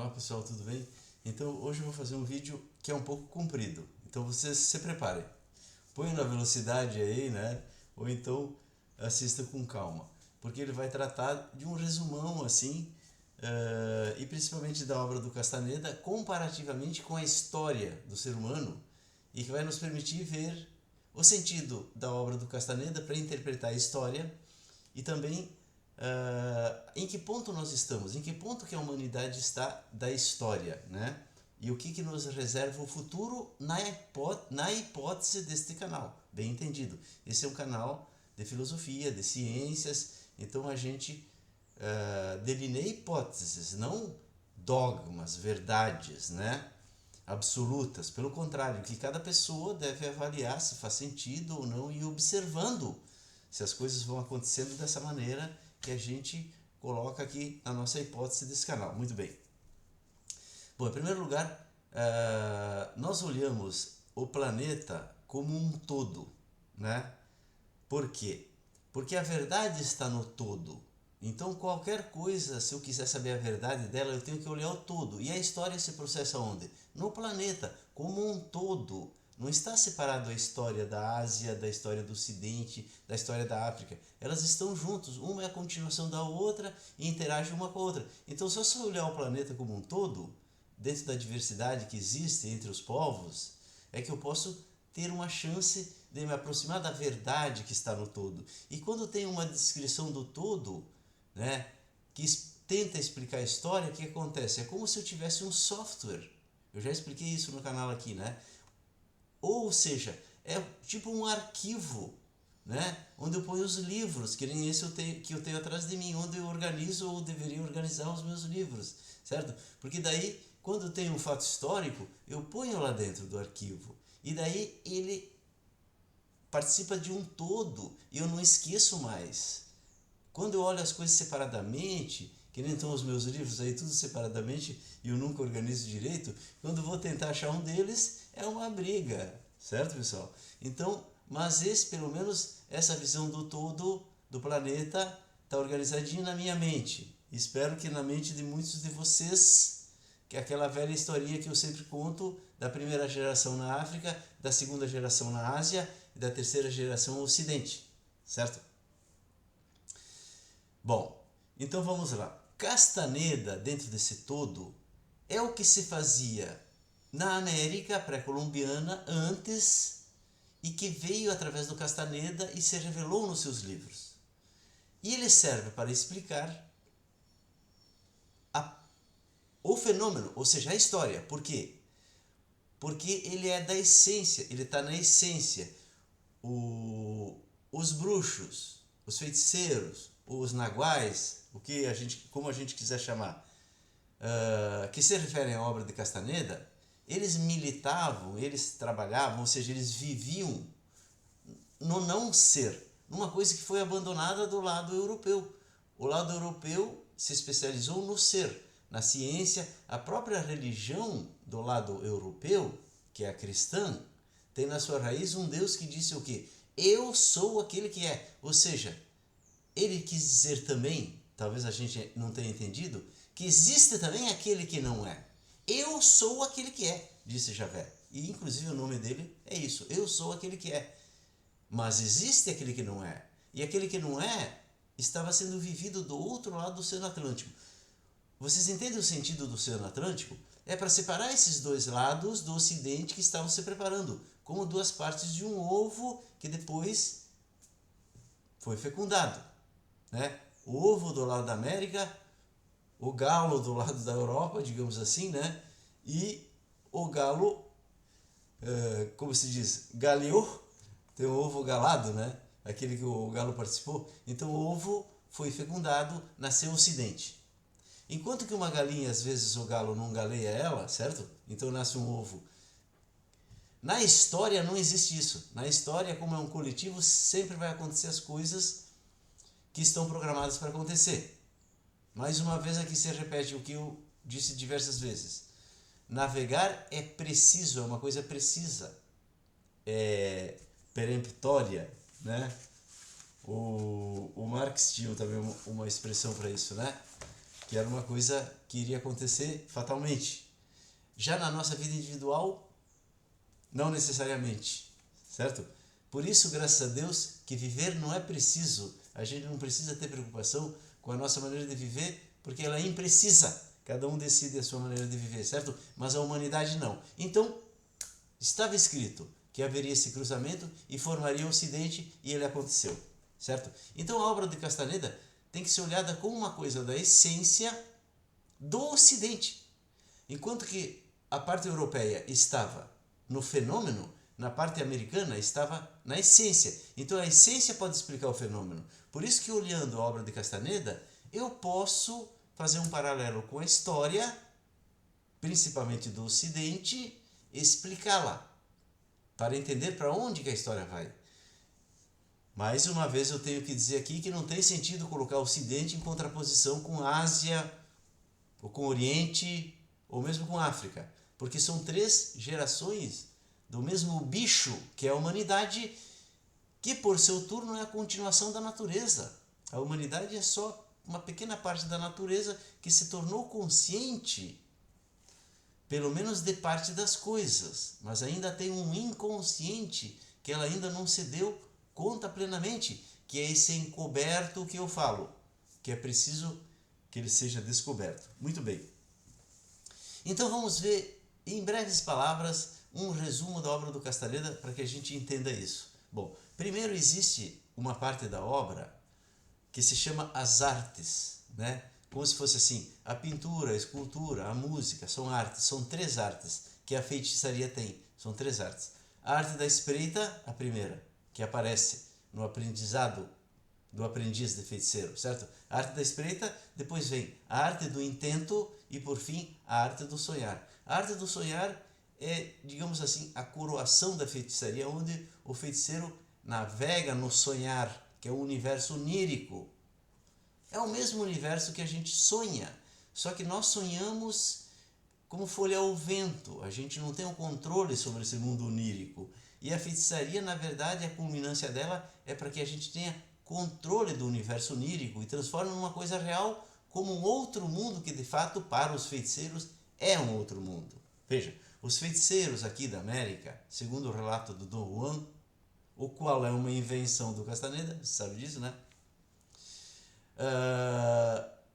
Olá pessoal, tudo bem? Então hoje eu vou fazer um vídeo que é um pouco comprido, então vocês se preparem. Põe na velocidade aí, né? Ou então assista com calma, porque ele vai tratar de um resumão assim, e principalmente da obra do Castaneda, comparativamente com a história do ser humano, e que vai nos permitir ver o sentido da obra do Castaneda para interpretar a história e também em que ponto nós estamos, em que ponto que a humanidade está da história, né? E o que nos reserva o futuro na hipótese deste canal, bem entendido. Esse é um canal de filosofia, de ciências, então a gente delineia hipóteses, não dogmas, verdades, né? Absolutas. Pelo contrário, que cada pessoa deve avaliar se faz sentido ou não e ir observando se as coisas vão acontecendo dessa maneira que a gente coloca aqui na nossa hipótese desse canal. Muito bem. Bom, em primeiro lugar, nós olhamos o planeta como um todo, né? Por quê? Porque a verdade está no todo. Então, qualquer coisa, se eu quiser saber a verdade dela, eu tenho que olhar o todo. E a história se processa onde? No planeta, como um todo. Não está separado a história da Ásia, da história do Ocidente, da história da África. Elas estão juntas, uma é a continuação da outra e interagem uma com a outra. Então, se eu só olhar o planeta como um todo, dentro da diversidade que existe entre os povos, é que eu posso ter uma chance de me aproximar da verdade que está no todo. E quando tem uma descrição do todo, né, que tenta explicar a história, o que acontece? É como se eu tivesse um software. Eu já expliquei isso no canal aqui, né? Ou seja, é tipo um arquivo, né? Onde eu ponho os livros, que nem esse que eu tenho atrás de mim, onde eu organizo ou deveria organizar os meus livros, certo? Porque daí, quando tem um fato histórico, eu ponho lá dentro do arquivo. E daí ele participa de um todo e eu não esqueço mais. Quando eu olho as coisas separadamente, que nem estão os meus livros aí, tudo separadamente, e eu nunca organizo direito, quando eu vou tentar achar um deles, é uma briga, certo, pessoal? Então, mas esse, pelo menos, essa visão do todo do planeta está organizadinho na minha mente. Espero que na mente de muitos de vocês, que é aquela velha historinha que eu sempre conto, da primeira geração na África, da segunda geração na Ásia e da terceira geração no Ocidente, certo? Bom, então vamos lá. Castaneda, dentro desse todo, é o que se fazia na América pré-colombiana antes e que veio através do Castaneda e se revelou nos seus livros. E ele serve para explicar o fenômeno, ou seja, a história. Por quê? Porque ele é da essência, ele está na essência. Os bruxos, os feiticeiros, os naguais, como a gente quiser chamar, que se referem à obra de Castaneda, eles militavam, eles trabalhavam, ou seja, eles viviam no não ser, numa coisa que foi abandonada do lado europeu. O lado europeu se especializou no ser, na ciência. A própria religião do lado europeu, que é a cristã, tem na sua raiz um Deus que disse o quê? Eu sou aquele que é. Ou seja, ele quis dizer também, talvez a gente não tenha entendido, que existe também aquele que não é. Eu sou aquele que é, disse Javé. E inclusive o nome dele é isso, eu sou aquele que é. Mas existe aquele que não é. E aquele que não é estava sendo vivido do outro lado do Oceano Atlântico. Vocês entendem o sentido do Oceano Atlântico? É para separar esses dois lados do Ocidente que estavam se preparando, como duas partes de um ovo que depois foi fecundado, né? O ovo do lado da América, o galo do lado da Europa, digamos assim, né? E o galo, como se diz, galeou, tem o ovo galado, né? Aquele que o galo participou. Então o ovo foi fecundado, nasceu o Ocidente. Enquanto que uma galinha, às vezes o galo não galeia ela, certo? Então nasce um ovo. Na história não existe isso. Na história, como é um coletivo, sempre vai acontecer as coisas que estão programadas para acontecer. Mais uma vez aqui se repete o que eu disse diversas vezes. Navegar é preciso, é uma coisa precisa. É peremptória, né? O Marx tinha também uma expressão para isso, né? que era uma coisa que iria acontecer fatalmente. Já na nossa vida individual, não necessariamente, certo? Por isso, graças a Deus, que viver não é preciso. A gente não precisa ter preocupação com a nossa maneira de viver, porque ela é imprecisa. Cada um decide a sua maneira de viver, certo? Mas a humanidade não. Então, estava escrito que haveria esse cruzamento e formaria o Ocidente, e ele aconteceu, certo? Então, a obra de Castaneda tem que ser olhada como uma coisa da essência do Ocidente. Enquanto que a parte europeia estava no fenômeno, na parte americana estava na essência. Então a essência pode explicar o fenômeno. Por isso que, olhando a obra de Castaneda, eu posso fazer um paralelo com a história, principalmente do Ocidente, e explicá-la, para entender para onde que a história vai. Mais uma vez eu tenho que dizer aqui que não tem sentido colocar o Ocidente em contraposição com a Ásia, ou com o Oriente, ou mesmo com a África, porque são 3 gerações do mesmo bicho que é a humanidade, que por seu turno é a continuação da natureza. A humanidade é só uma pequena parte da natureza que se tornou consciente, pelo menos de parte das coisas, mas ainda tem um inconsciente que ela ainda não se deu conta plenamente, que é esse encoberto que eu falo, que é preciso que ele seja descoberto. Muito bem. Então vamos ver, em breves palavras, um resumo da obra do Castaneda para que a gente entenda isso. Bom, primeiro existe uma parte da obra que se chama as artes, né? Como se fosse assim, a pintura, a escultura, a música, são artes, são 3 artes que a feitiçaria tem, são 3 artes. A arte da espreita, a primeira, que aparece no aprendizado do aprendiz de feiticeiro, certo? A arte da espreita, depois vem a arte do intento e, por fim, a arte do sonhar. A arte do sonhar é, digamos assim, a coroação da feitiçaria, onde o feiticeiro navega no sonhar, que é um universo onírico. É o mesmo universo que a gente sonha, só que nós sonhamos como folha ao vento. A gente não tem o controle sobre esse mundo onírico. E a feitiçaria, na verdade, a culminância dela é para que a gente tenha controle do universo onírico e transforme numa coisa real, como um outro mundo que, de fato, para os feiticeiros, é um outro mundo. Veja, os feiticeiros aqui da América, segundo o relato do Dom Juan, o qual é uma invenção do Castaneda, você sabe disso, né?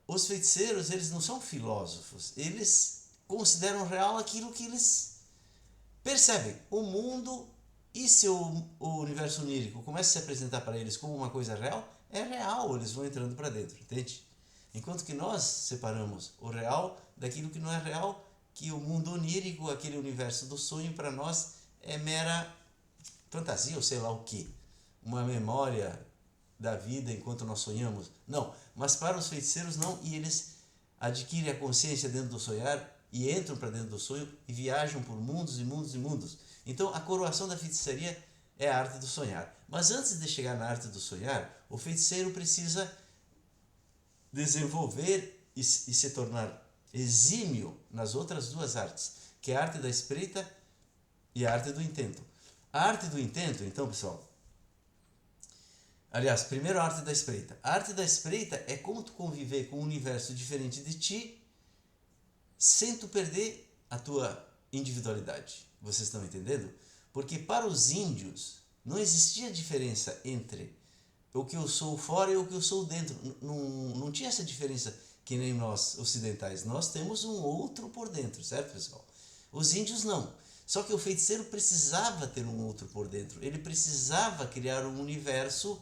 Os feiticeiros, eles não são filósofos, eles consideram real aquilo que eles percebem. O mundo, e se o universo onírico começa a se apresentar para eles como uma coisa real, é real, eles vão entrando para dentro, entende? Enquanto que nós separamos o real daquilo que não é real, que o mundo onírico, aquele universo do sonho, para nós é mera fantasia ou sei lá o que, uma memória da vida enquanto nós sonhamos. Não, mas para os feiticeiros não, e eles adquirem a consciência dentro do sonhar e entram para dentro do sonho e viajam por mundos e mundos e mundos. Então a coroação da feitiçaria é a arte do sonhar. Mas antes de chegar na arte do sonhar, o feiticeiro precisa desenvolver e se tornar exímio nas outras 2 artes, que é a arte da espreita e a arte do intento. A arte do intento, então, pessoal, aliás, primeiro a arte da espreita. A arte da espreita é como tu conviver com um universo diferente de ti sem tu perder a tua individualidade. Vocês estão entendendo? Porque para os índios não existia diferença entre o que eu sou fora e o que eu sou dentro. Não tinha essa diferença que nem nós ocidentais. Nós temos um outro por dentro, certo, pessoal? Os índios não. Só que o feiticeiro precisava ter um outro por dentro. Ele precisava criar um universo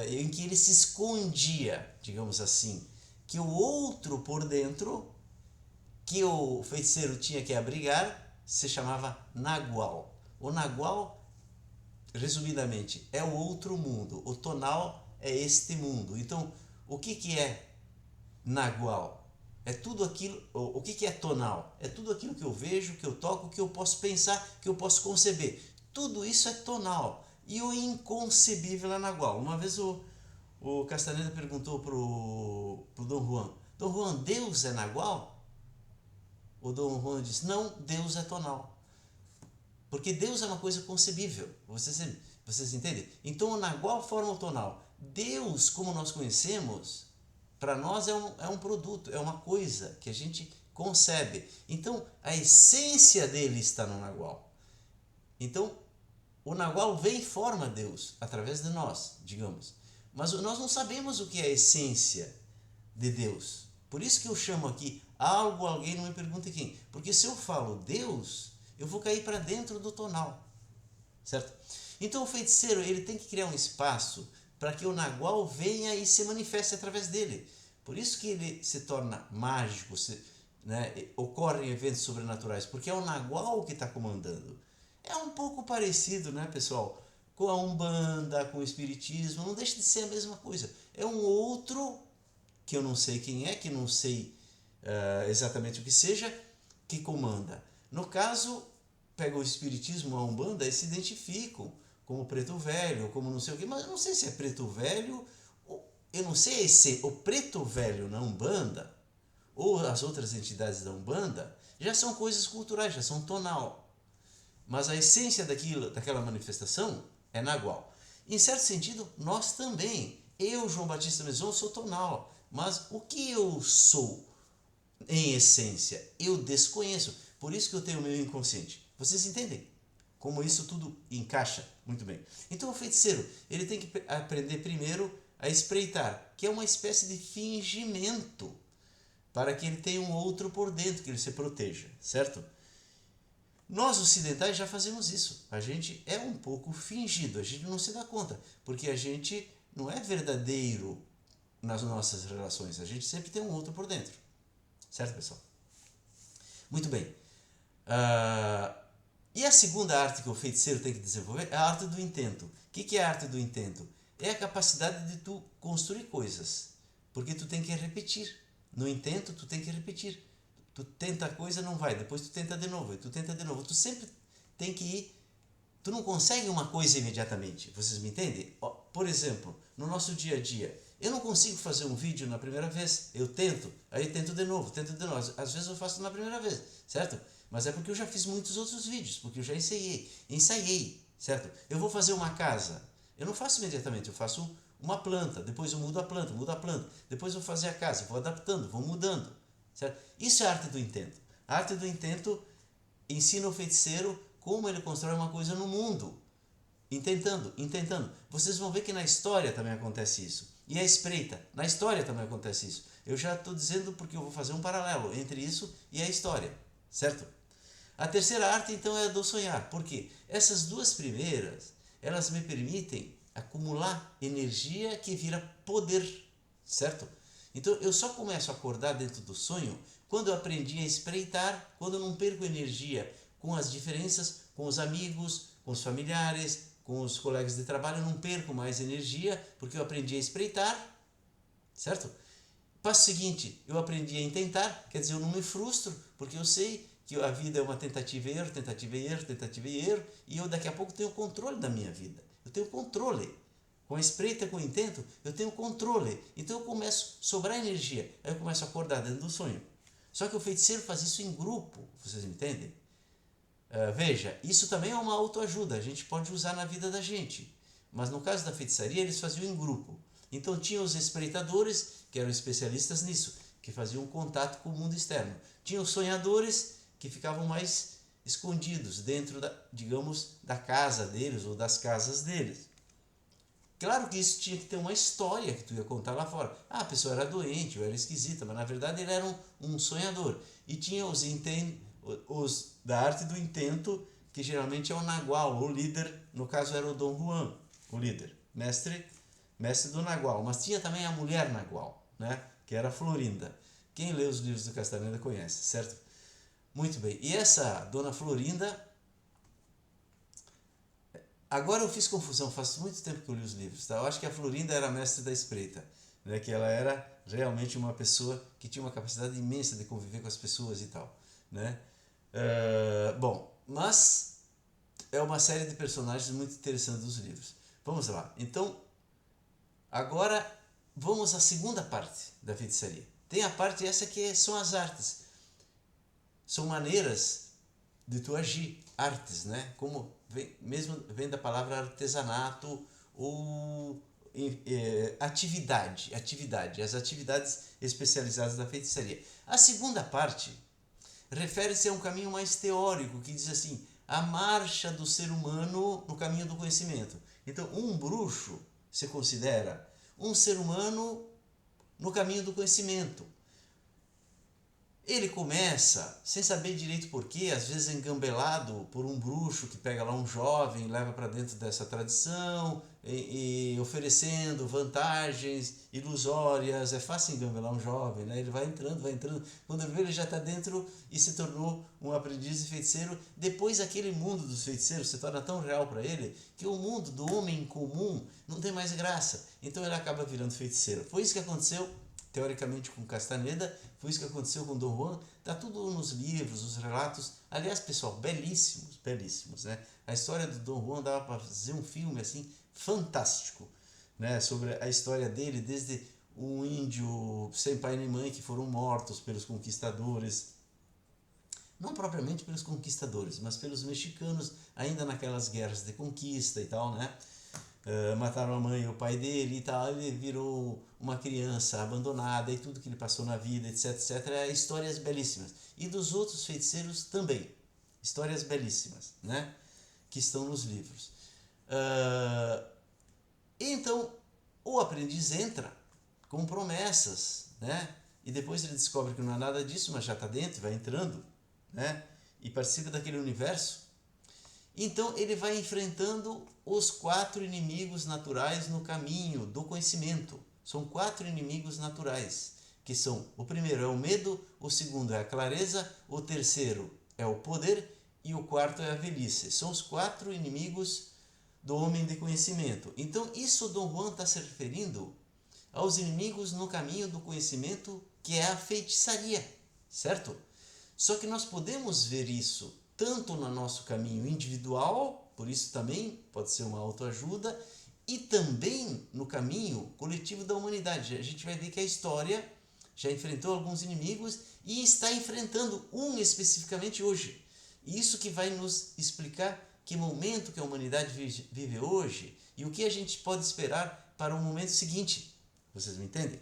em que ele se escondia, digamos assim. Que o outro por dentro, que o feiticeiro tinha que abrigar, se chamava Nagual. O Nagual, resumidamente, é o outro mundo. O tonal é este mundo. Então, o que é Nagual? É tudo aquilo. O que é tonal? É tudo aquilo que eu vejo, que eu toco, que eu posso pensar, que eu posso conceber. Tudo isso é tonal. E o inconcebível é Nagual. Uma vez o Castaneda perguntou pro Dom Juan: Dom Juan, Deus é Nagual? O Dom Juan disse: não, Deus é tonal. Porque Deus é uma coisa concebível. Vocês entendem? Então o Nagual forma o tonal. Deus, como nós conhecemos, para nós é um produto, é uma coisa que a gente concebe. Então, a essência dele está no Nagual. Então, o Nagual vem e forma Deus através de nós, digamos. Mas nós não sabemos o que é a essência de Deus. Por isso que eu chamo aqui algo, alguém, não me pergunte quem. Porque se eu falo Deus, eu vou cair para dentro do tonal. Certo? Então o feiticeiro ele tem que criar um espaço para que o Nagual venha e se manifeste através dele. Por isso que ele se torna mágico, né? Ocorrem eventos sobrenaturais, porque é o Nagual que está comandando. É um pouco parecido, né, pessoal, com a Umbanda, com o Espiritismo, não deixa de ser a mesma coisa. É um outro, que eu não sei quem é, que não sei exatamente o que seja, que comanda. No caso, pega o Espiritismo, a Umbanda, e se identificam como preto velho, como não sei o quê, mas eu não sei se é preto velho, eu não sei se o preto velho na Umbanda, ou as outras entidades da Umbanda, já são coisas culturais, já são tonal. Mas a essência daquela manifestação é Nagual. Em certo sentido, nós também. Eu, João Batista Meson, sou tonal. Mas o que eu sou em essência? Eu desconheço. Por isso que eu tenho o meu inconsciente. Vocês entendem? Como isso tudo encaixa muito bem. Então o feiticeiro, ele tem que aprender primeiro a espreitar, que é uma espécie de fingimento, para que ele tenha um outro por dentro, que ele se proteja, certo? Nós ocidentais já fazemos isso. A gente é um pouco fingido, a gente não se dá conta, porque a gente não é verdadeiro nas nossas relações, a gente sempre tem um outro por dentro. Certo, pessoal? Muito bem. E a segunda arte que o feiticeiro tem que desenvolver é a arte do intento. O que é a arte do intento? É a capacidade de tu construir coisas, porque tu tem que repetir. No intento, tu tem que repetir. Tu tenta a coisa, não vai. Depois tu tenta de novo, e tu tenta de novo. Tu sempre tem que ir. Tu não consegue uma coisa imediatamente. Vocês me entendem? Por exemplo, no nosso dia a dia, eu não consigo fazer um vídeo na primeira vez. Eu tento, aí tento de novo, tento de novo. Às vezes eu faço na primeira vez, certo? Mas é porque eu já fiz muitos outros vídeos, porque eu já ensaiei, certo? Eu vou fazer uma casa. Eu não faço imediatamente, eu faço uma planta, depois eu mudo a planta, depois eu vou fazer a casa, vou adaptando, vou mudando. Certo? Isso é a arte do intento. A arte do intento ensina o feiticeiro como ele constrói uma coisa no mundo. Intentando. Vocês vão ver que na história também acontece isso. E a espreita, na história também acontece isso. Eu já estou dizendo porque eu vou fazer um paralelo entre isso e a história. Certo? A terceira arte, então, é a do sonhar. Por quê? Essas duas primeiras, elas me permitem acumular energia que vira poder. Certo? Então eu só começo a acordar dentro do sonho quando eu aprendi a espreitar, quando eu não perco energia com as diferenças, com os amigos, com os familiares, com os colegas de trabalho, eu não perco mais energia porque eu aprendi a espreitar, certo? Passo seguinte, eu aprendi a intentar, quer dizer, eu não me frustro porque eu sei que a vida é uma tentativa e erro, tentativa e erro, tentativa e erro, e eu daqui a pouco tenho controle da minha vida. Eu tenho controle. Com a espreita, com o intento, eu tenho controle. Então eu começo a sobrar energia. Aí eu começo a acordar dentro do sonho. Só que o feiticeiro faz isso em grupo. Vocês entendem? Veja, isso também é uma autoajuda. A gente pode usar na vida da gente. Mas no caso da feitiçaria, eles faziam em grupo. Então tinha os espreitadores, que eram especialistas nisso, que faziam contato com o mundo externo. Tinha os sonhadores, que ficavam mais escondidos dentro, digamos, da casa deles ou das casas deles. Claro que isso tinha que ter uma história que tu ia contar lá fora. Ah, a pessoa era doente, ou era esquisita, mas na verdade ele era um sonhador. E tinha os da arte do intento, que geralmente é o Nagual, o líder, no caso era o Dom Juan, o líder, mestre do Nagual. Mas tinha também a mulher Nagual, né? Que era a Florinda. Quem lê os livros do Castaneda conhece, certo? Muito bem. E essa Dona Florinda... Agora eu fiz confusão, faz muito tempo que eu li os livros, tá? Eu acho que a Florinda era a mestre da espreita, né? Que ela era realmente uma pessoa que tinha uma capacidade imensa de conviver com as pessoas e tal, né? Bom, mas é uma série de personagens muito interessantes dos livros. Vamos lá. Então, agora vamos à segunda parte da feitiçaria. Tem a parte essa que são as artes. São maneiras de tu agir, artes, né? Como vem da palavra artesanato ou as atividades especializadas da feitiçaria. A segunda parte refere-se a um caminho mais teórico, que diz assim, a marcha do ser humano no caminho do conhecimento. Então, um bruxo se considera um ser humano no caminho do conhecimento. Ele começa, sem saber direito porquê, às vezes engambelado por um bruxo que pega lá um jovem, leva para dentro dessa tradição, e oferecendo vantagens ilusórias. É fácil engambelar um jovem, né? Ele vai entrando. Quando ele vê, ele já está dentro e se tornou um aprendiz de feiticeiro. Depois, aquele mundo dos feiticeiros se torna tão real para ele que o mundo do homem comum não tem mais graça. Então, ele acaba virando feiticeiro. Foi isso que aconteceu, teoricamente, com Castaneda. Foi isso que aconteceu com Dom Juan. Está tudo nos livros, os relatos. Aliás, pessoal, belíssimos, né? A história do Dom Juan dava para fazer um filme assim fantástico, né? Sobre a história dele, desde um índio sem pai nem mãe que foram mortos pelos conquistadores. Não propriamente pelos conquistadores, mas pelos mexicanos, ainda naquelas guerras de conquista e tal, né? Mataram a mãe e o pai dele e tal, ele virou uma criança abandonada e tudo que ele passou na vida, etc. Histórias belíssimas. E dos outros feiticeiros também. Histórias belíssimas, né? Que estão nos livros. Então, o aprendiz entra com promessas, né? E depois ele descobre que não é nada disso, mas já está dentro, vai entrando, né? E participa daquele universo. Então ele vai enfrentando os 4 inimigos naturais no caminho do conhecimento. São 4 inimigos naturais, que são: o primeiro é o medo, o segundo é a clareza, o terceiro é o poder e o quarto é a velhice. São os 4 inimigos do homem de conhecimento. Então isso Dom Juan está se referindo aos inimigos no caminho do conhecimento, que é a feitiçaria, certo? Só que nós podemos ver isso tanto no nosso caminho individual, por isso também pode ser uma autoajuda, e também no caminho coletivo da humanidade. A gente vai ver que a história já enfrentou alguns inimigos e está enfrentando um especificamente hoje. Isso que vai nos explicar que momento que a humanidade vive hoje e o que a gente pode esperar para o momento seguinte. Vocês me entendem?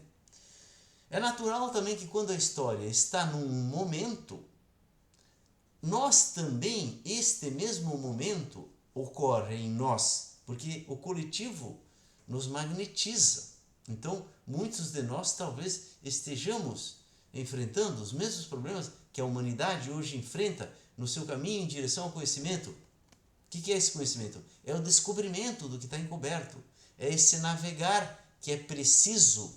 É natural também que quando a história está num momento, nós também, este mesmo momento ocorre em nós, porque o coletivo nos magnetiza. Então, muitos de nós talvez estejamos enfrentando os mesmos problemas que a humanidade hoje enfrenta no seu caminho em direção ao conhecimento. O que é esse conhecimento? É o descobrimento do que está encoberto. É esse navegar que é preciso,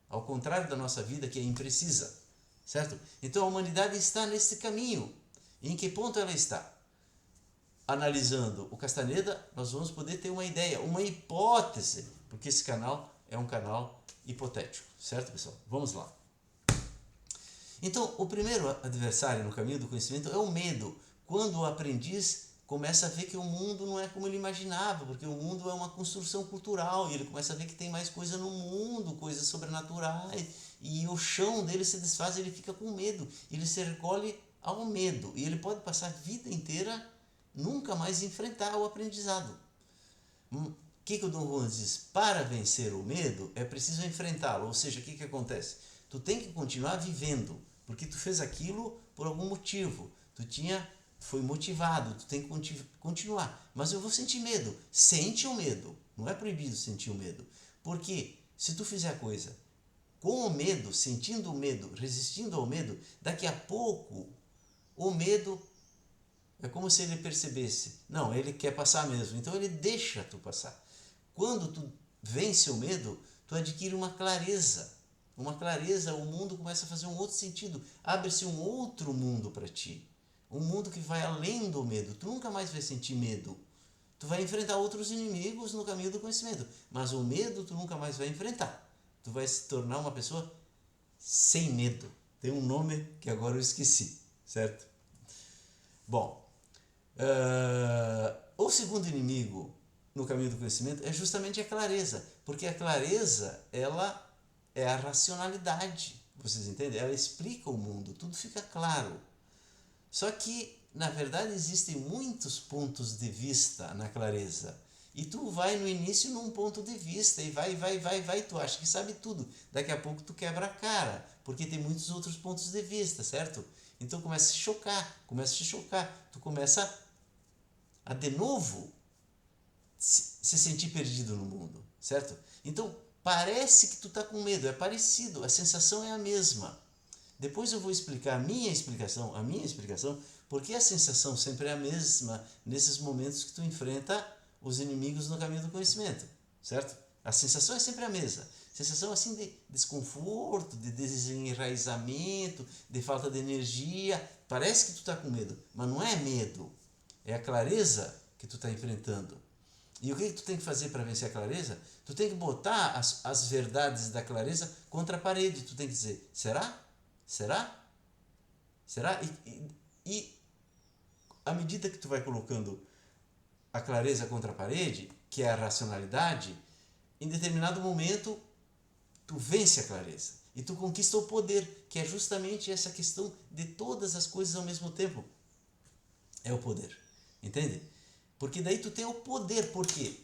ao contrário da nossa vida que é imprecisa. Certo? Então, a humanidade está nesse caminho. Em que ponto ela está? Analisando o Castaneda, nós vamos poder ter uma ideia, uma hipótese, porque esse canal é um canal hipotético, certo, pessoal? Vamos lá. Então, o primeiro adversário no caminho do conhecimento é o medo, quando o aprendiz começa a ver que o mundo não é como ele imaginava, porque o mundo é uma construção cultural, e ele começa a ver que tem mais coisa no mundo, coisas sobrenaturais, e o chão dele se desfaz, ele fica com medo, ele se recolhe ao medo, e ele pode passar a vida inteira nunca mais enfrentar o aprendizado. O que o Dom Juan diz? Para vencer o medo é preciso enfrentá-lo, ou seja, o que acontece? Tu tem que continuar vivendo, porque tu fez aquilo por algum motivo, foi motivado, tu tem que continuar. Mas eu vou sentir medo. Sente o medo, não é proibido sentir o medo, porque se tu fizer a coisa com o medo, sentindo o medo, resistindo ao medo, daqui a pouco o medo é como se ele percebesse, não, ele quer passar mesmo, então ele deixa tu passar. Quando tu vence o medo, tu adquire uma clareza, o mundo começa a fazer um outro sentido, abre-se um outro mundo para ti, um mundo que vai além do medo, tu nunca mais vai sentir medo, tu vai enfrentar outros inimigos no caminho do conhecimento, mas o medo tu nunca mais vai enfrentar, tu vai se tornar uma pessoa sem medo, tem um nome que agora eu esqueci, certo? Bom, o segundo inimigo no caminho do conhecimento é justamente a clareza, porque a clareza, ela é a racionalidade, vocês entendem? Ela explica o mundo, tudo fica claro. Só que, na verdade, existem muitos pontos de vista na clareza, E tu vai no início num ponto de vista e vai, tu acha que sabe tudo. Daqui a pouco tu quebra a cara, porque tem muitos outros pontos de vista, certo? Então começa a te chocar. Tu começa a de novo se sentir perdido no mundo, certo? Então parece que tu tá com medo, é parecido, a sensação é a mesma. Depois eu vou explicar a minha explicação, porque a sensação sempre é a mesma nesses momentos que tu enfrenta os inimigos no caminho do conhecimento, certo? A sensação é sempre a mesma. Sensação assim de desconforto, de desenraizamento, de falta de energia. Parece que tu está com medo, mas não é medo. É a clareza que tu está enfrentando. E o que tu tem que fazer para vencer a clareza? Tu tem que botar as verdades da clareza contra a parede. Tu tem que dizer, será? Será? Será? E à medida que tu vai colocando a clareza contra a parede, que é a racionalidade, em determinado momento tu vence a clareza e tu conquista o poder, que é justamente essa questão de todas as coisas ao mesmo tempo. É o poder, entende? Porque daí tu tem o poder, por quê?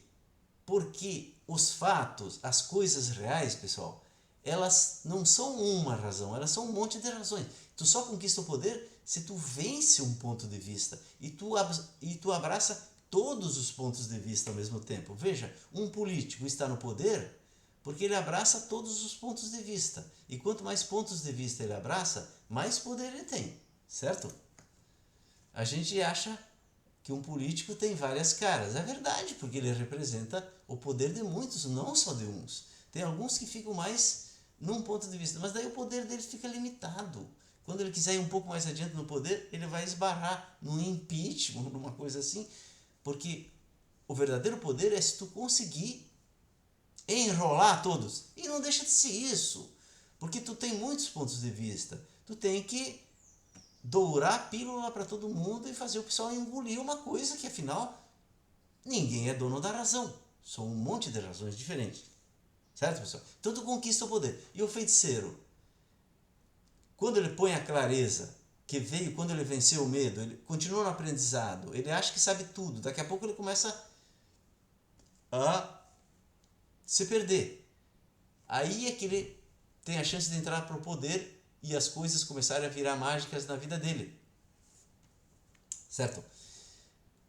Porque os fatos, as coisas reais, pessoal, elas não são uma razão, elas são um monte de razões. Tu só conquista o poder se tu vence um ponto de vista e tu abraça todos os pontos de vista ao mesmo tempo. Veja, um político está no poder porque ele abraça todos os pontos de vista. E quanto mais pontos de vista ele abraça, mais poder ele tem, certo? A gente acha que um político tem várias caras. É verdade, porque ele representa o poder de muitos, não só de uns. Tem alguns que ficam mais num ponto de vista, mas daí o poder dele fica limitado. Quando ele quiser ir um pouco mais adiante no poder, ele vai esbarrar num impeachment, numa coisa assim, porque o verdadeiro poder é se tu conseguir enrolar todos. E não deixa de ser isso, porque tu tem muitos pontos de vista. Tu tem que dourar a pílula para todo mundo e fazer o pessoal engolir uma coisa que, afinal, ninguém é dono da razão. São um monte de razões diferentes. Certo, pessoal? Então tu conquista o poder. E o feiticeiro, quando ele põe a clareza, que veio quando ele venceu o medo, ele continua no aprendizado, ele acha que sabe tudo, daqui a pouco ele começa a se perder. Aí é que ele tem a chance de entrar para o poder e as coisas começarem a virar mágicas na vida dele. Certo?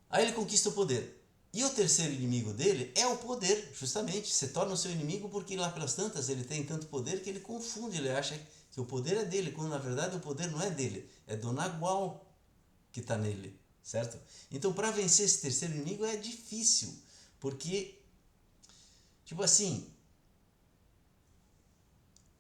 Aí ele conquista o poder. E o terceiro inimigo dele é o poder, justamente. Se torna o seu inimigo porque lá pelas tantas ele tem tanto poder que ele confunde, ele acha que o poder é dele, quando na verdade o poder não é dele, é do Nagual que está nele, certo? Então para vencer esse terceiro inimigo é difícil, porque, tipo assim,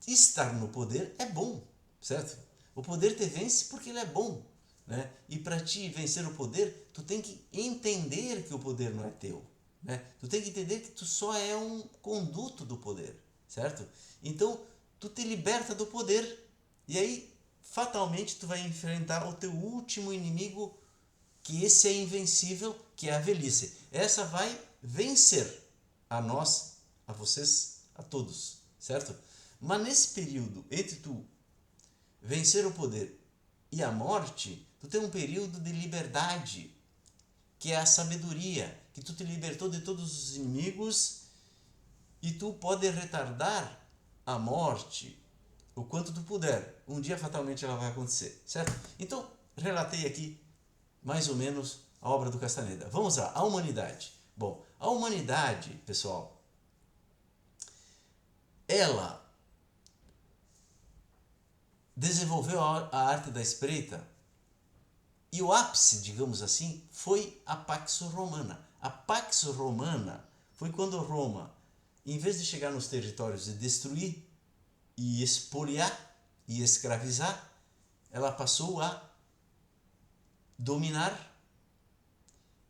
estar no poder é bom, certo? O poder te vence porque ele é bom, né? E para ti vencer o poder, tu tem que entender que o poder não é teu, né? Tu tem que entender que tu só é um conduto do poder, certo? Então, tu te liberta do poder e aí, fatalmente, tu vai enfrentar o teu último inimigo, que esse é invencível, que é a velhice. Essa vai vencer a nós, a vocês, a todos, certo? Mas nesse período entre tu vencer o poder e a morte, tu tem um período de liberdade, que é a sabedoria, que tu te libertou de todos os inimigos e tu pode retardar a morte o quanto tu puder. Um dia fatalmente ela vai acontecer, certo? Então, relatei aqui mais ou menos a obra do Castaneda. Vamos lá, a humanidade. Bom, a humanidade, pessoal, ela desenvolveu a arte da espreita e o ápice, digamos assim, foi a Pax Romana. A Pax Romana foi quando Roma, em vez de chegar nos territórios e destruir e expoliar e escravizar, ela passou a dominar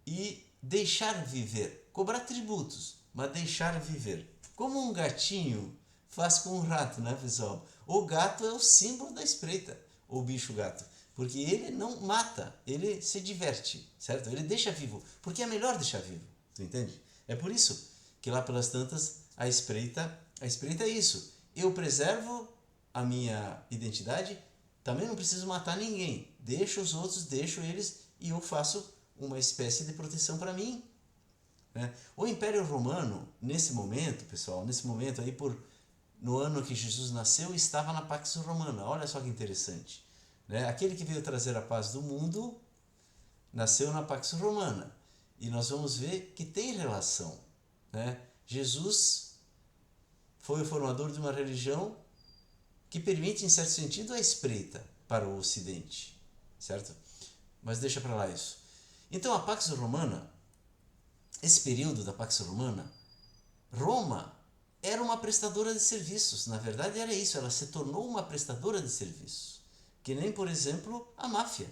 e deixar viver, cobrar tributos, mas deixar viver. Como um gatinho faz com um rato, né, pessoal? O gato é o símbolo da espreita, o bicho gato, porque ele não mata, ele se diverte, certo? Ele deixa vivo, porque é melhor deixar vivo, tu entende? É por isso que lá pelas tantas a espreita é isso. Eu preservo a minha identidade, também não preciso matar ninguém, deixo os outros, deixo eles e eu faço uma espécie de proteção para mim. né? O Império Romano, nesse momento, pessoal, nesse momento aí, no ano que Jesus nasceu, estava na Pax Romana. Olha só que interessante, né? Aquele que veio trazer a paz do mundo nasceu na Pax Romana. E nós vamos ver que tem relação, né? Jesus foi o formador de uma religião que permite, em certo sentido, a espreita para o Ocidente, certo? Mas deixa para lá isso. Então, a Pax Romana, esse período da Pax Romana, Roma era uma prestadora de serviços. Na verdade, era isso, ela se tornou uma prestadora de serviços. Que nem, por exemplo, a máfia,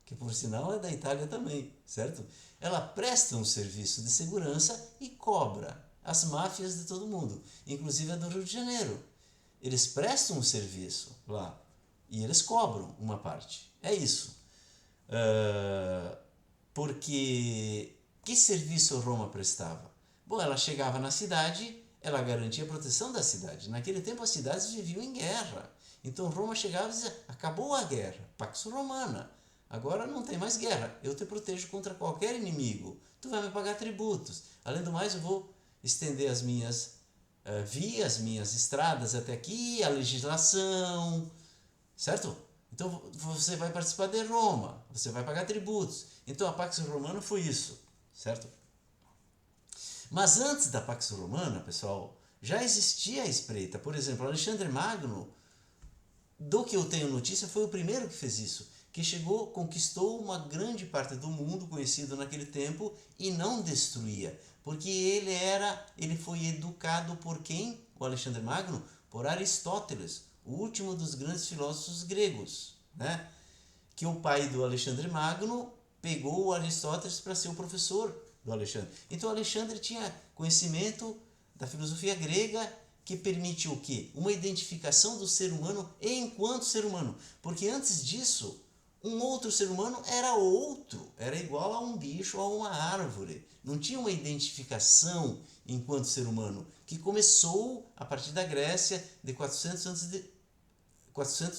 que por sinal é da Itália também, certo? Ela presta um serviço de segurança e cobra as máfias de todo mundo, inclusive a do Rio de Janeiro. Eles prestam um serviço lá e eles cobram uma parte. É isso. Porque que serviço Roma prestava? Bom, ela chegava na cidade, ela garantia a proteção da cidade. Naquele tempo as cidades viviam em guerra. Então Roma chegava e dizia, acabou a guerra, Pax Romana. Agora não tem mais guerra, eu te protejo contra qualquer inimigo. Tu vai me pagar tributos. Além do mais, eu vou estender as minhas vias, minhas estradas até aqui, a legislação, certo? Então você vai participar de Roma, você vai pagar tributos. Então a Pax Romana foi isso, certo? Mas antes da Pax Romana, pessoal, já existia a espreita. Por exemplo, Alexandre Magno, do que eu tenho notícia, foi o primeiro que fez isso, que chegou, conquistou uma grande parte do mundo conhecido naquele tempo e não destruía, porque ele foi educado por quem? O Alexandre Magno? Por Aristóteles, o último dos grandes filósofos gregos, né? Que o pai do Alexandre Magno pegou o Aristóteles para ser o professor do Alexandre. Então Alexandre tinha conhecimento da filosofia grega que permite o quê? Uma identificação do ser humano enquanto ser humano. Porque antes disso, um outro ser humano era outro, era igual a um bicho ou a uma árvore. Não tinha uma identificação enquanto ser humano, que começou a partir da Grécia de 400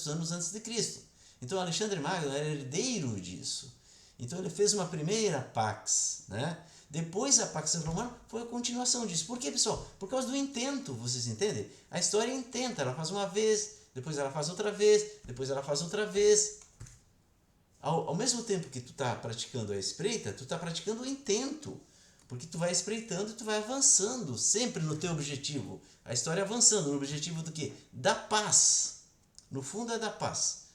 anos antes de Cristo. Então Alexandre Magno era herdeiro disso. Então ele fez uma primeira Pax, né? Depois a Pax Romana foi a continuação disso. Por quê, pessoal? Por causa do intento, vocês entendem? A história intenta, ela faz uma vez, depois ela faz outra vez, depois ela faz outra vez. Ao mesmo tempo que tu está praticando a espreita, tu está praticando o intento. Porque tu vai espreitando e tu vai avançando, sempre no teu objetivo. A história avançando, no objetivo do quê? Da paz. No fundo é da paz.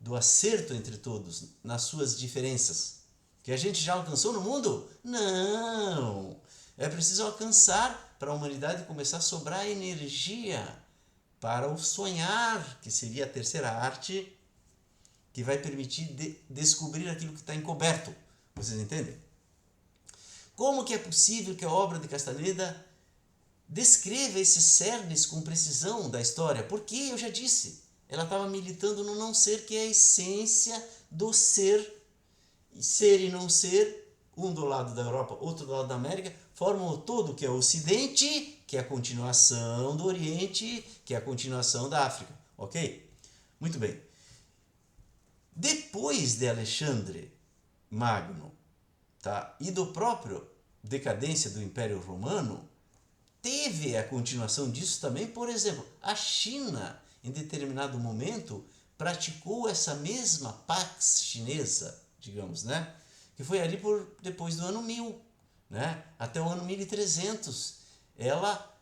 Do acerto entre todos, nas suas diferenças. Que a gente já alcançou no mundo? Não! É preciso alcançar para a humanidade começar a sobrar energia para o sonhar, que seria a terceira arte, que vai permitir descobrir aquilo que está encoberto. Vocês entendem? Como que é possível que a obra de Castaneda descreva esses cernes com precisão da história? Porque, eu já disse, ela estava militando no não ser, que é a essência do ser. Ser e não ser, um do lado da Europa, outro do lado da América, formam o todo, que é o Ocidente, que é a continuação do Oriente, que é a continuação da África. Ok? Muito bem. Depois de Alexandre Magno, tá? E do próprio decadência do Império Romano, teve a continuação disso também. Por exemplo, a China, em determinado momento, praticou essa mesma Pax chinesa, digamos, né? Que foi ali depois do ano 1000, né? Até o ano 1300. Ela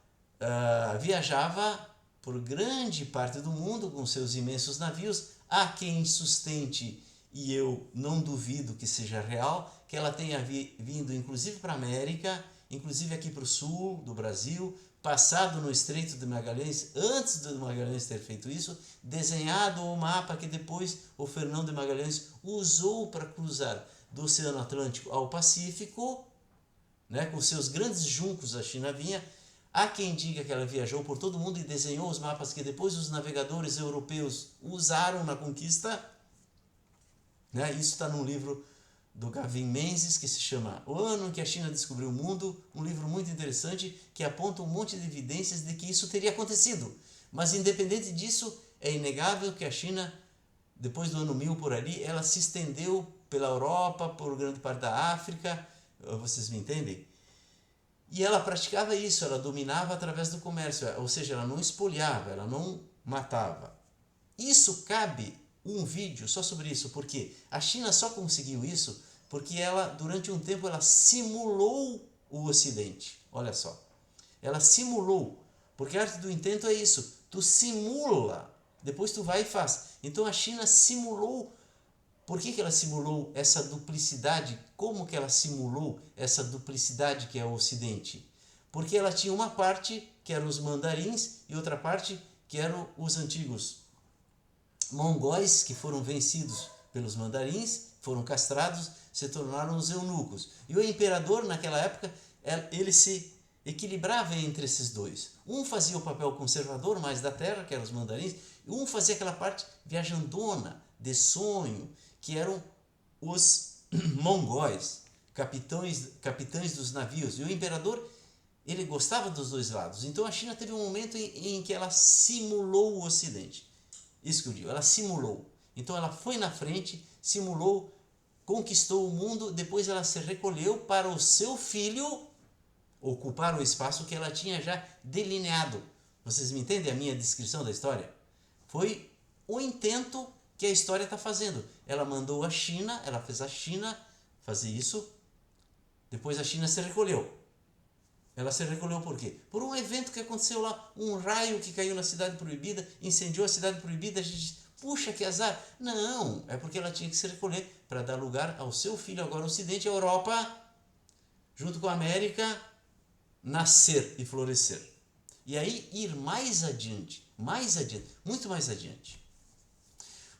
viajava por grande parte do mundo com seus imensos navios. Há quem sustente, e eu não duvido que seja real, que ela tenha vindo inclusive para a América, inclusive aqui para o sul do Brasil, passado no Estreito de Magalhães, antes do Magalhães ter feito isso, desenhado o mapa que depois o Fernão de Magalhães usou para cruzar do Oceano Atlântico ao Pacífico, né, com seus grandes juncos a China vinha. Há quem diga que ela viajou por todo mundo e desenhou os mapas que depois os navegadores europeus usaram na conquista, né? Isso está num livro do Gavin Menzies, que se chama O Ano em que a China Descobriu o Mundo, um livro muito interessante que aponta um monte de evidências de que isso teria acontecido. Mas independente disso, é inegável que a China, depois do ano 1000 por ali, ela se estendeu pela Europa, por grande parte da África, vocês me entendem? E ela praticava isso, ela dominava através do comércio, ou seja, ela não espoliava, ela não matava. Isso cabe um vídeo só sobre isso, porque a China só conseguiu isso porque ela, durante um tempo, ela simulou o Ocidente. Olha só, ela simulou, porque a arte do intento é isso, tu simula, depois tu vai e faz. Então a China simulou. Por que ela simulou essa duplicidade? Como que ela simulou essa duplicidade que é o Ocidente? Porque ela tinha uma parte que eram os mandarins e outra parte que eram os antigos mongóis, que foram vencidos pelos mandarins, foram castrados, se tornaram os eunucos. E o imperador, naquela época, ele se equilibrava entre esses dois. Um fazia o papel conservador mais da terra, que eram os mandarins, e um fazia aquela parte viajandona, de sonho, que eram os mongóis, capitães dos navios. E o imperador, ele gostava dos dois lados. Então a China teve um momento em que ela simulou o Ocidente. Isso que eu digo, ela simulou. Então ela foi na frente, simulou, conquistou o mundo, depois ela se recolheu para o seu filho ocupar o espaço que ela tinha já delineado. Vocês me entendem a minha descrição da história? Foi o intento que a história está fazendo. Ela mandou a China, ela fez a China fazer isso, depois a China se recolheu. Ela se recolheu por quê? Por um evento que aconteceu lá, um raio que caiu na Cidade Proibida, incendiou a Cidade Proibida, a gente diz, puxa, que azar. Não, é porque ela tinha que se recolher para dar lugar ao seu filho, agora o Ocidente, a Europa, junto com a América, nascer e florescer. E aí ir mais adiante, muito mais adiante.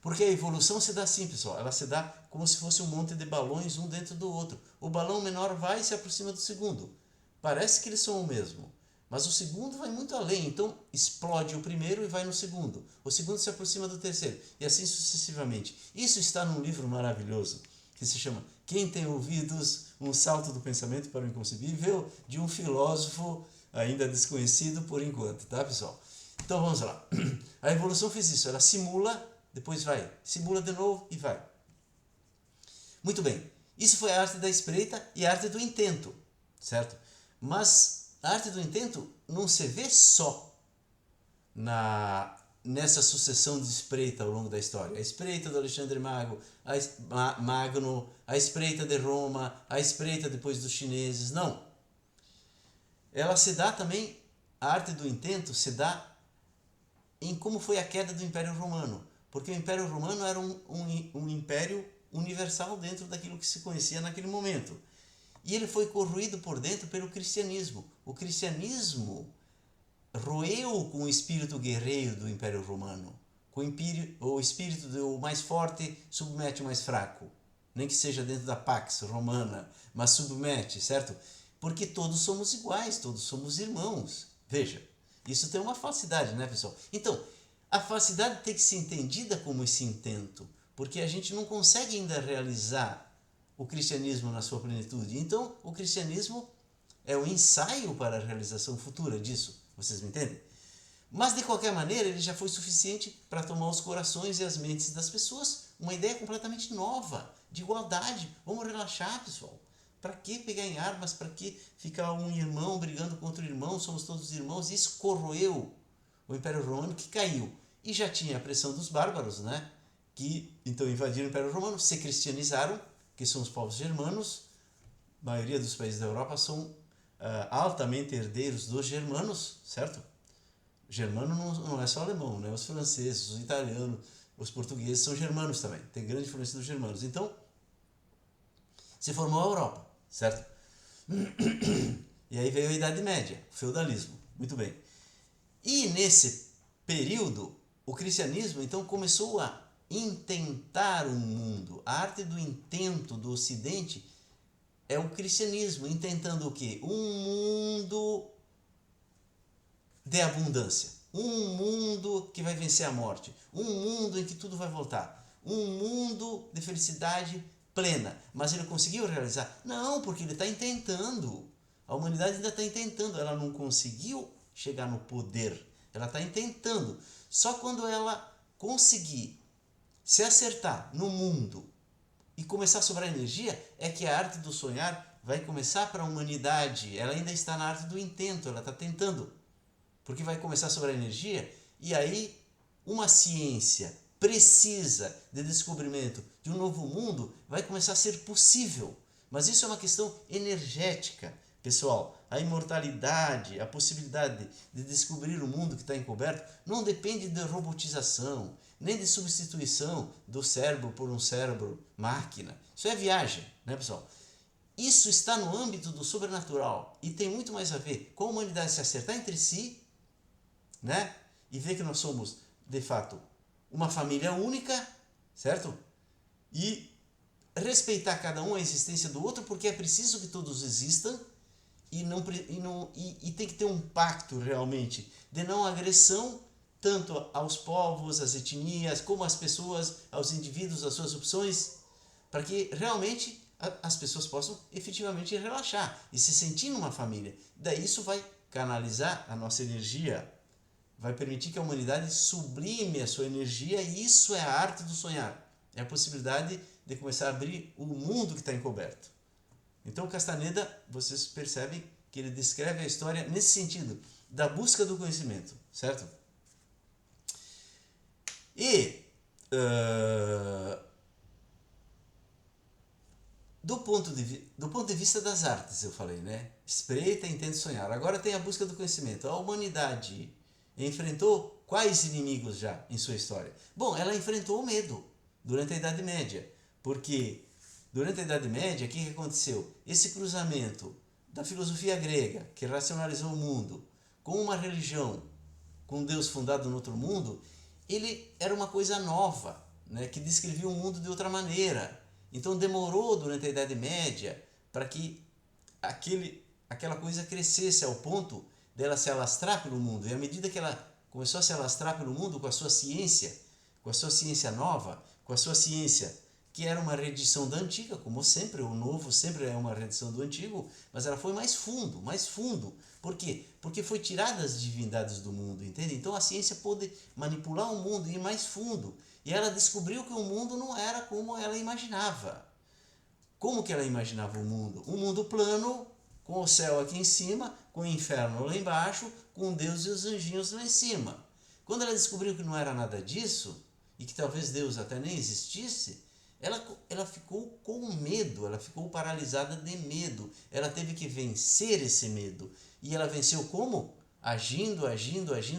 Porque a evolução se dá assim, pessoal, ela se dá como se fosse um monte de balões um dentro do outro. O balão menor vai e se aproxima do segundo. Parece que eles são o mesmo, mas o segundo vai muito além, então explode o primeiro e vai no segundo. O segundo se aproxima do terceiro, e assim sucessivamente. Isso está num livro maravilhoso, que se chama Quem Tem Ouvidos, um Salto do Pensamento para o Inconcebível, de um filósofo ainda desconhecido por enquanto, tá, pessoal? Então vamos lá. A evolução fez isso, ela simula, depois vai, simula de novo e vai. Muito bem, isso foi a arte da espreita e a arte do intento, certo? Mas a arte do intento não se vê só nessa sucessão de espreita ao longo da história. A espreita do Alexandre Magno, a espreita de Roma, a espreita depois dos chineses, não. Ela se dá também, a arte do intento se dá em como foi a queda do Império Romano. Porque o Império Romano era um império universal dentro daquilo que se conhecia naquele momento. E ele foi corroído por dentro pelo cristianismo. O cristianismo roeu com o espírito guerreiro do Império Romano. Com o espírito do mais forte submete o mais fraco. Nem que seja dentro da Pax Romana, mas submete, certo? Porque todos somos iguais, todos somos irmãos. Veja, isso tem uma falsidade, né, pessoal? Então, a falsidade tem que ser entendida como esse intento, porque a gente não consegue ainda realizar o cristianismo na sua plenitude. Então, o cristianismo é o ensaio para a realização futura disso. Vocês me entendem? Mas, de qualquer maneira, ele já foi suficiente para tomar os corações e as mentes das pessoas. Uma ideia completamente nova, de igualdade. Vamos relaxar, pessoal. Para que pegar em armas? Para que ficar um irmão brigando contra o irmão? Somos todos irmãos. Isso corroeu o Império Romano, que caiu. E já tinha a pressão dos bárbaros, né? Que então invadiram o Império Romano, se cristianizaram, que são os povos germanos. A maioria dos países da Europa são altamente herdeiros dos germanos, certo? Germano não é só alemão, né? Os franceses, os italianos, os portugueses são germanos também. Tem grande influência dos germanos. Então, se formou a Europa, certo? E aí veio a Idade Média, o feudalismo. Muito bem. E nesse período, o cristianismo então começou a intentar um mundo. A arte do intento do Ocidente é o cristianismo, intentando o quê? Um mundo de abundância. Um mundo que vai vencer a morte. Um mundo em que tudo vai voltar. Um mundo de felicidade plena. Mas ele conseguiu realizar? Não, porque ele está intentando. A humanidade ainda está intentando. Ela não conseguiu chegar no poder. Ela está intentando. Só quando ela conseguir se acertar no mundo e começar a sobrar energia, é que a arte do sonhar vai começar para a humanidade, ela ainda está na arte do intento, ela está tentando, porque vai começar sobre a energia, e aí uma ciência precisa de descobrimento de um novo mundo vai começar a ser possível. Mas isso é uma questão energética, pessoal. A imortalidade, a possibilidade de descobrir o mundo que está encoberto, não depende de robotização, nem de substituição do cérebro por um cérebro máquina. Isso é viagem, né, pessoal? Isso está no âmbito do sobrenatural e tem muito mais a ver com a humanidade se acertar entre si, né? E ver que nós somos, de fato, uma família única, certo? E respeitar cada um a existência do outro, porque é preciso que todos existam e tem que ter um pacto realmente de não agressão tanto aos povos, às etnias, como às pessoas, aos indivíduos, às suas opções, para que realmente as pessoas possam efetivamente relaxar e se sentir numa família. Daí isso vai canalizar a nossa energia, vai permitir que a humanidade sublime a sua energia, e isso é a arte do sonhar. É a possibilidade de começar a abrir o mundo que está encoberto. Então Castaneda, vocês percebem que ele descreve a história nesse sentido, da busca do conhecimento, certo? E do ponto de vista das artes, eu falei, né? Espreita, entende, sonhar. Agora tem a busca do conhecimento. A humanidade enfrentou quais inimigos já em sua história? Bom, ela enfrentou o medo durante a Idade Média, porque durante a Idade Média, o que aconteceu? Esse cruzamento da filosofia grega, que racionalizou o mundo, com uma religião, com um Deus fundado no outro mundo, ele era uma coisa nova, né, que descrevia o mundo de outra maneira. Então demorou durante a Idade Média para que aquela coisa crescesse ao ponto dela se alastrar pelo mundo. E à medida que ela começou a se alastrar pelo mundo com a sua ciência nova, com a sua ciência que era uma reedição da antiga, como sempre, o novo sempre é uma reedição do antigo, mas ela foi mais fundo, mais fundo. Por quê? Porque foi tirada as divindades do mundo, entende? Então a ciência pôde manipular o mundo e ir mais fundo. E ela descobriu que o mundo não era como ela imaginava. Como que ela imaginava o mundo? Um mundo plano, com o céu aqui em cima, com o inferno lá embaixo, com Deus e os anjinhos lá em cima. Quando ela descobriu que não era nada disso, e que talvez Deus até nem existisse, ela ficou com medo, ela ficou paralisada de medo. Ela teve que vencer esse medo. E ela venceu como? Agindo,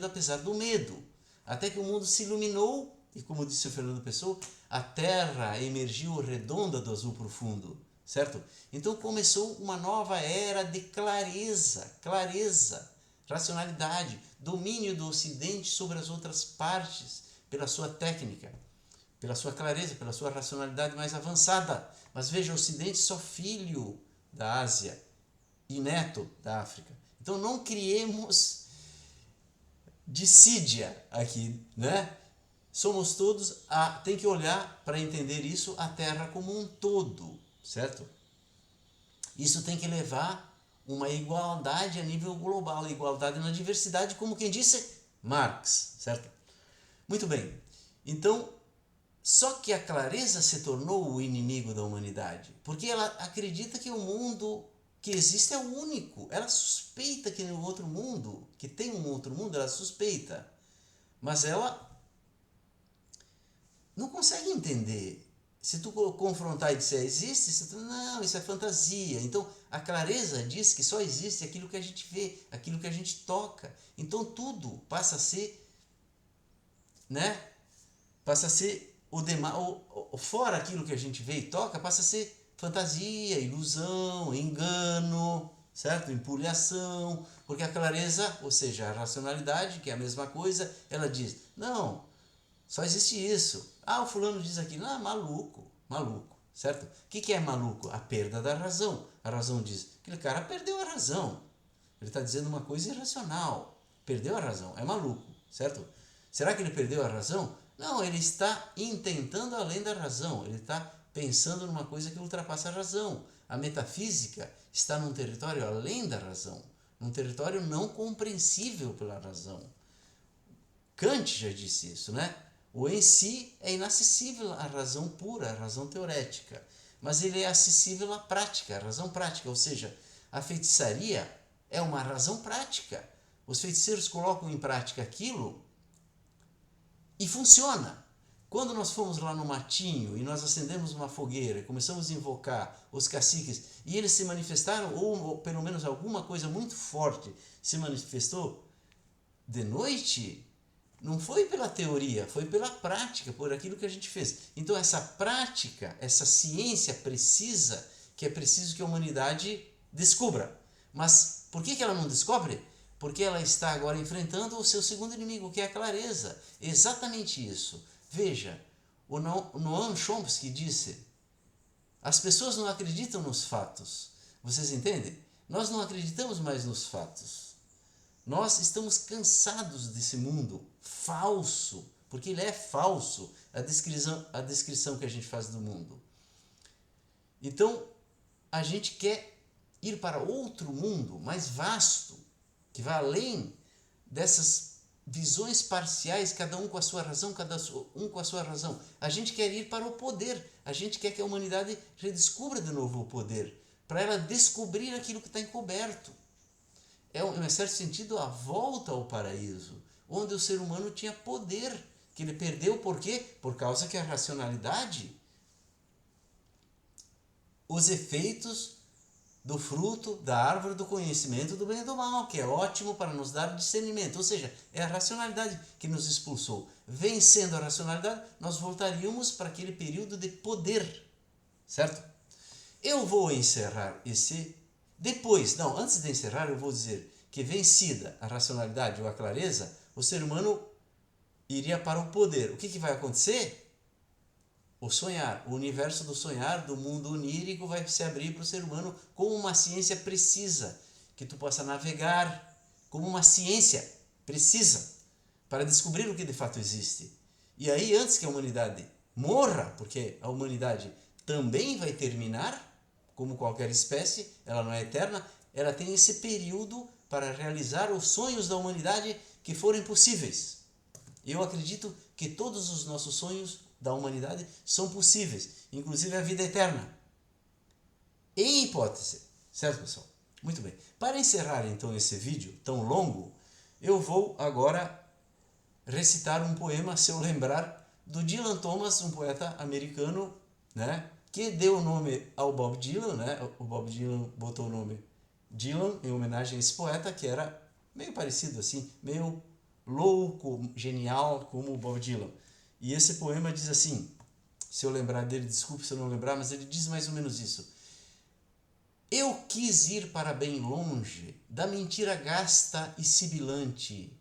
apesar do medo. Até que o mundo se iluminou, e como disse o Fernando Pessoa, a terra emergiu redonda do azul profundo, certo? Então começou uma nova era de clareza, racionalidade, domínio do Ocidente sobre as outras partes, pela sua técnica, pela sua clareza, pela sua racionalidade mais avançada. Mas veja, o Ocidente só filho da Ásia e neto da África. Então não criemos dissídia aqui, né? Somos todos, tem que olhar para entender isso, a Terra como um todo, certo? Isso tem que levar uma igualdade a nível global, igualdade na diversidade, como quem disse Marx, certo? Muito bem, então, só que a clareza se tornou o inimigo da humanidade, porque ela acredita que o mundo que existe é o único, ela suspeita que no outro mundo, que tem um outro mundo, ela suspeita, mas ela não consegue entender. Se tu confrontar e disser existe, você diz, não, isso é fantasia. Então a clareza diz que só existe aquilo que a gente vê, aquilo que a gente toca. Então tudo passa a ser, né? Passa a ser fora aquilo que a gente vê e toca, passa a ser fantasia, ilusão, engano, certo? Empulhação, porque a clareza, ou seja, a racionalidade, que é a mesma coisa, ela diz, não, só existe isso. O fulano diz aqui, não, maluco, certo? O que é maluco? A perda da razão. A razão diz, aquele cara perdeu a razão. Ele está dizendo uma coisa irracional. Perdeu a razão, é maluco, certo? Será que ele perdeu a razão? Não, ele está intentando além da razão. Ele está pensando numa coisa que ultrapassa a razão. A metafísica está num território além da razão, num território não compreensível pela razão. Kant já disse isso, né? O em si é inacessível à razão pura, à razão teorética. mas ele é acessível à prática, à razão prática, ou seja, a feitiçaria é uma razão prática. Os feiticeiros colocam em prática aquilo e funciona. Quando nós fomos lá no matinho e nós acendemos uma fogueira e começamos a invocar os caciques e eles se manifestaram, ou pelo menos alguma coisa muito forte se manifestou de noite, não foi pela teoria, foi pela prática, por aquilo que a gente fez. Então essa prática, essa ciência precisa, que é preciso que a humanidade descubra. Mas por que ela não descobre? Porque ela está agora enfrentando o seu segundo inimigo, que é a clareza. Exatamente isso. Veja, o Noam Chomsky disse, as pessoas não acreditam nos fatos. Vocês entendem? Nós não acreditamos mais nos fatos. Nós estamos cansados desse mundo falso, porque ele é falso, a descrição que a gente faz do mundo. Então, a gente quer ir para outro mundo mais vasto, que vai além dessas visões parciais, cada um com a sua razão, cada um com a sua razão. A gente quer ir para o poder, a gente quer que a humanidade redescubra de novo o poder, para ela descobrir aquilo que está encoberto. É, em certo sentido, a volta ao paraíso, onde o ser humano tinha poder, que ele perdeu por quê? Por causa que a racionalidade, os efeitos do fruto da árvore do conhecimento do bem e do mal, que é ótimo para nos dar discernimento. Ou seja, é a racionalidade que nos expulsou. Vencendo a racionalidade, nós voltaríamos para aquele período de poder, certo? Eu vou encerrar esse... antes de encerrar, eu vou dizer que vencida a racionalidade ou a clareza, o ser humano iria para o poder. O que vai acontecer? O sonhar, o universo do sonhar, do mundo onírico vai se abrir para o ser humano como uma ciência precisa, que tu possa navegar como uma ciência precisa para descobrir o que de fato existe. E aí, antes que a humanidade morra, porque a humanidade também vai terminar, como qualquer espécie, ela não é eterna, ela tem esse período para realizar os sonhos da humanidade que forem possíveis. Eu acredito que todos os nossos sonhos da humanidade são possíveis, inclusive a vida eterna. Em hipótese, certo, pessoal? Muito bem. Para encerrar então esse vídeo tão longo, eu vou agora recitar um poema, se eu lembrar, do Dylan Thomas, um poeta americano, né, que deu o nome ao Bob Dylan, né? O Bob Dylan botou o nome Dylan em homenagem a esse poeta que era meio parecido assim, meio louco, genial como o Bob Dylan. E esse poema diz assim, se eu lembrar dele, desculpe se eu não lembrar, mas ele diz mais ou menos isso. Eu quis ir para bem longe da mentira gasta e sibilante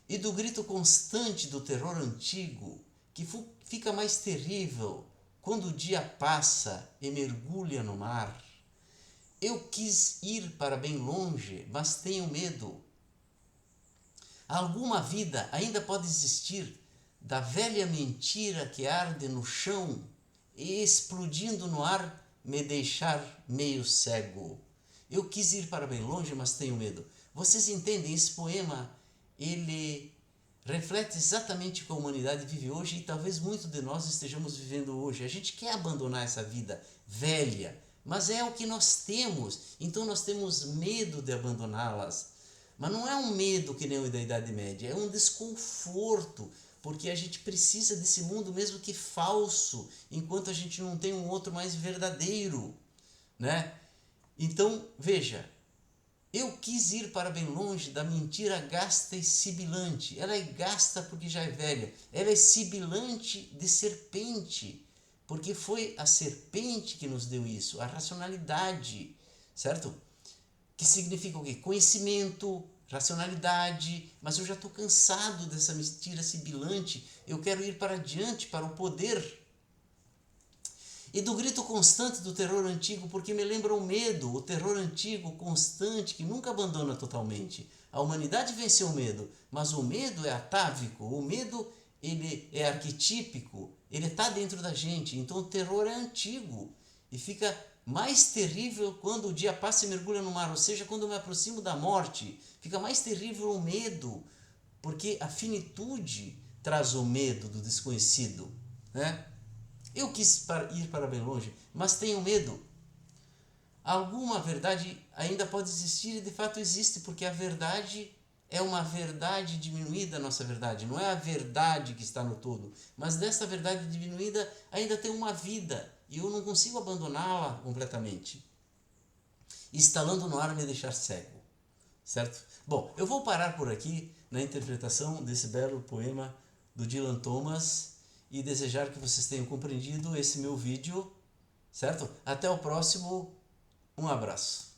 e do grito constante do terror antigo que fica mais terrível quando o dia passa e mergulha no mar. Eu quis ir para bem longe, mas tenho medo. Alguma vida ainda pode existir da velha mentira que arde no chão e explodindo no ar me deixar meio cego. Eu quis ir para bem longe, mas tenho medo. Vocês entendem? Esse poema, ele reflete exatamente o que a humanidade vive hoje e talvez muitos de nós estejamos vivendo hoje. A gente quer abandonar essa vida velha, mas é o que nós temos, então nós temos medo de abandoná-las. Mas não é um medo que nem o da Idade Média, é um desconforto, porque a gente precisa desse mundo mesmo que falso, enquanto a gente não tem um outro mais verdadeiro, né? Então, veja, eu quis ir para bem longe da mentira gasta e sibilante. Ela é gasta porque já é velha, ela é sibilante de serpente, porque foi a serpente que nos deu isso, a racionalidade, certo? Que significa o quê? Conhecimento, racionalidade, mas eu já estou cansado dessa mentira sibilante, eu quero ir para diante, para o poder. E do grito constante do terror antigo, porque me lembra o medo, o terror antigo, constante, que nunca abandona totalmente. A humanidade venceu o medo, mas o medo é atávico, o medo ele é arquetípico, ele está dentro da gente, então o terror é antigo e fica mais terrível quando o dia passa e mergulha no mar, ou seja, quando eu me aproximo da morte, fica mais terrível o medo, porque a finitude traz o medo do desconhecido, né? Eu quis ir para bem longe, mas tenho medo. Alguma verdade ainda pode existir e de fato existe, porque a verdade é uma verdade diminuída, a nossa verdade. Não é a verdade que está no todo, mas dessa verdade diminuída ainda tem uma vida e eu não consigo abandoná-la completamente. Instalando no ar me deixar cego, certo? Bom, eu vou parar por aqui na interpretação desse belo poema do Dylan Thomas e desejar que vocês tenham compreendido esse meu vídeo, certo? Até o próximo, um abraço.